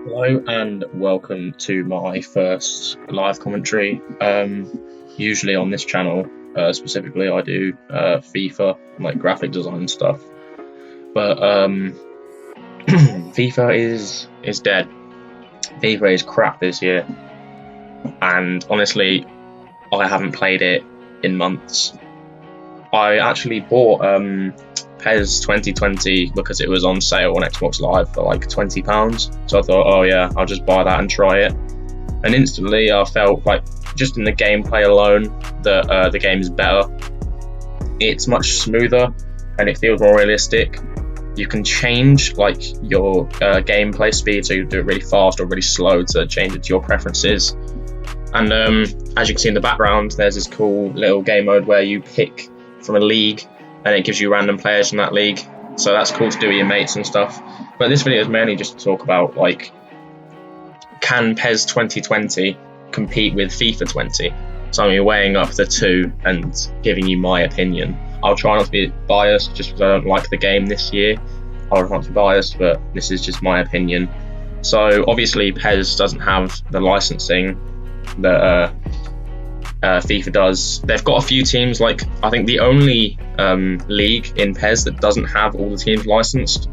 Hello and welcome to my first live commentary. Usually on this channel, specifically, I do FIFA, like graphic design stuff. But FIFA is dead. FIFA is crap this year, and honestly, I haven't played it in months. I actually bought PES 2020 because it was on sale on Xbox Live for like £20. So I thought, oh yeah, I'll just buy that and try it. And instantly I felt like, just in the gameplay alone, that the game is better. It's much smoother and it feels more realistic. You can change like your gameplay speed, so you do it really fast or really slow to change it to your preferences. And as you can see in the background, there's this cool little game mode where you pick from a league and it gives you random players from that league. So that's cool to do with your mates and stuff. But this video is mainly just to talk about, like, can PES 2020 compete with FIFA 20? So I'm weighing up the two and giving you my opinion. I'll try not to be biased just because I don't like the game this year. I'll try not to be biased, but this is just my opinion. So obviously PES doesn't have the licensing that FIFA does. They've got a few teams, like I think the only league in PES that doesn't have all the teams licensed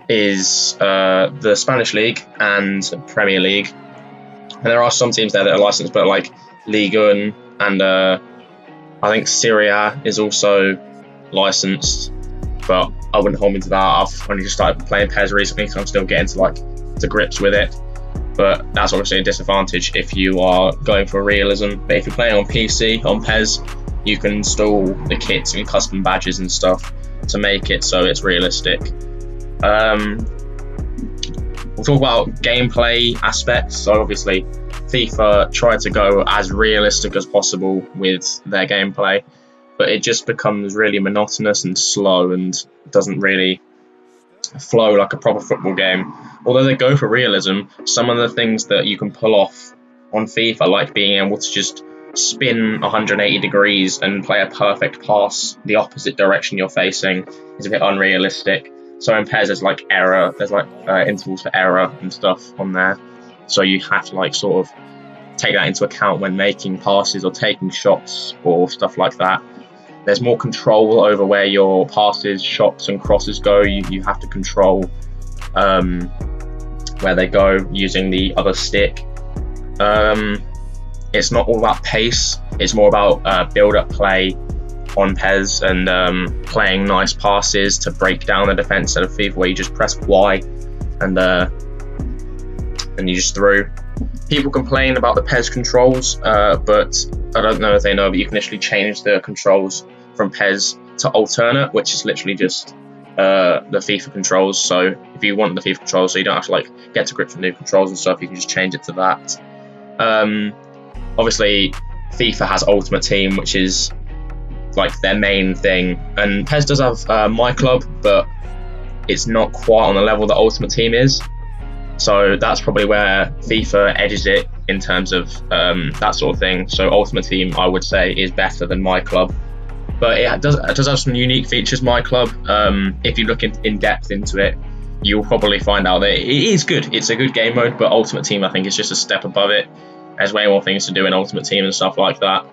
is the Spanish League and Premier League. And there are some teams there that are licensed, but like Liga and I think Serie A is also licensed, but I wouldn't hold me to that. I've only just started playing PES recently, so I'm still getting to grips with it. But that's obviously a disadvantage if you are going for realism. But if you're playing on PC, on PES, you can install the kits and custom badges and stuff to make it so it's realistic. We'll talk about gameplay aspects. So obviously, FIFA tried to go as realistic as possible with their gameplay, but it just becomes really monotonous and slow and doesn't really flow like a proper football game. Although they go for realism, some of the things that you can pull off on FIFA, like being able to just spin 180 degrees and play a perfect pass the opposite direction you're facing, is a bit unrealistic. So in PES, there's like error, there's like intervals for error and stuff on there. So you have to like sort of take that into account when making passes or taking shots or stuff like that. There's more control over where your passes, shots, and crosses go. You have to control where they go using the other stick. It's not all about pace. It's more about build-up play on PES and playing nice passes to break down the defense instead of FIFA, where you just press Y and you just through. People complain about the PES controls, but I don't know if they know, but you can actually change the controls from PES to alternate, which is literally just the FIFA controls. So if you want the FIFA controls, so you don't have to like get to grips with new controls and stuff, you can just change it to that. Obviously, FIFA has Ultimate Team, which is like their main thing, and PES does have My Club, but it's not quite on the level that Ultimate Team is. So that's probably where FIFA edges it in terms of that sort of thing. So Ultimate Team, I would say, is better than My Club, but it does have some unique features. My Club, if you look in depth into it, you'll probably find out that it is good. It's a good game mode, but Ultimate Team, I think, is just a step above it. There's way more things to do in Ultimate Team and stuff like that.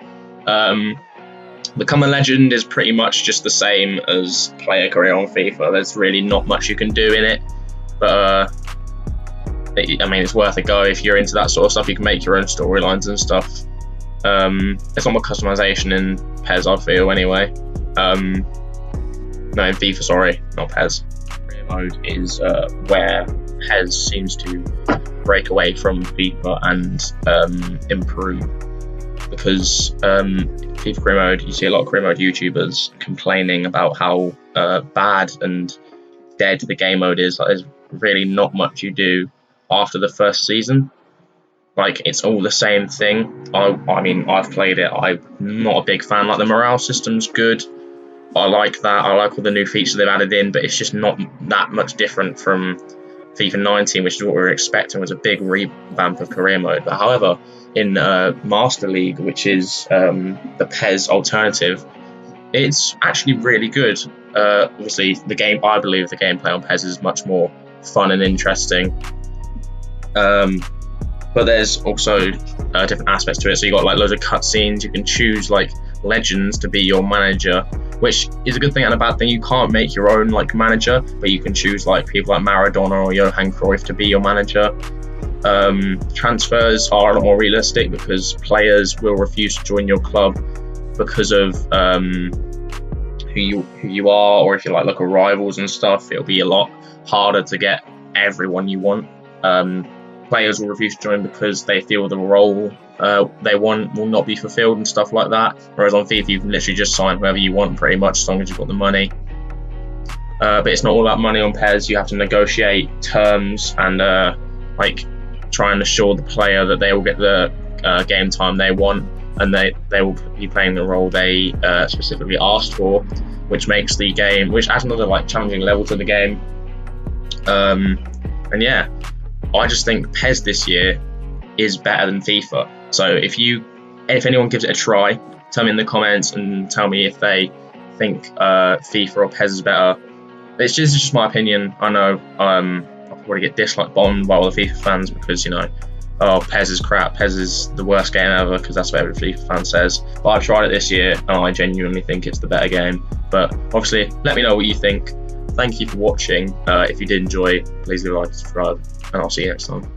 Become a Legend is pretty much just the same as Play a Career on FIFA. There's really not much you can do in it, but I mean, it's worth a go if you're into that sort of stuff. You can make your own storylines and stuff. There's not more customization in PES, I feel, anyway. No, in FIFA, sorry, not PES. Career mode is where PES seems to break away from FIFA and improve, because FIFA career mode, you see a lot of career mode YouTubers complaining about how bad and dead the game mode is. Like, there's really not much you do after the first season. Like, it's all the same thing. I mean, I've played it. I'm not a big fan. Like, the morale system's good. I like that. I like all the new features they've added in, but it's just not that much different from FIFA 19, which is what we were expecting, was a big revamp of career mode. But however, in Master League, which is the PES alternative, it's actually really good. Obviously, I believe the gameplay on PES is much more fun and interesting. But there's also different aspects to it. So you got like loads of cutscenes. You can choose like legends to be your manager, which is a good thing and a bad thing. You can't make your own like manager, but you can choose like people like Maradona or Johan Cruyff to be your manager. Transfers are a lot more realistic because players will refuse to join your club because of who you are, or if you're like local rivals and stuff. It'll be a lot harder to get everyone you want. Players will refuse to join because they feel the role they want will not be fulfilled and stuff like that. Whereas on FIFA, you can literally just sign whoever you want pretty much, as long as you've got the money. But it's not all about money on PES. You have to negotiate terms and like try and assure the player that they will get the game time they want, and they will be playing the role they specifically asked for, which makes the game, which adds another like challenging level to the game. And yeah, I just think PES this year is better than FIFA. So if anyone gives it a try, tell me in the comments and tell me if they think FIFA or PES is better. It's just my opinion. I know I'll probably get disliked bombed by all the FIFA fans because, you know, oh, PES is crap, PES is the worst game ever, because that's what every FIFA fan says. But I've tried it this year and I genuinely think it's the better game. But obviously, let me know what you think. Thank you for watching. If you did enjoy, please leave a like, subscribe, and I'll see you next time.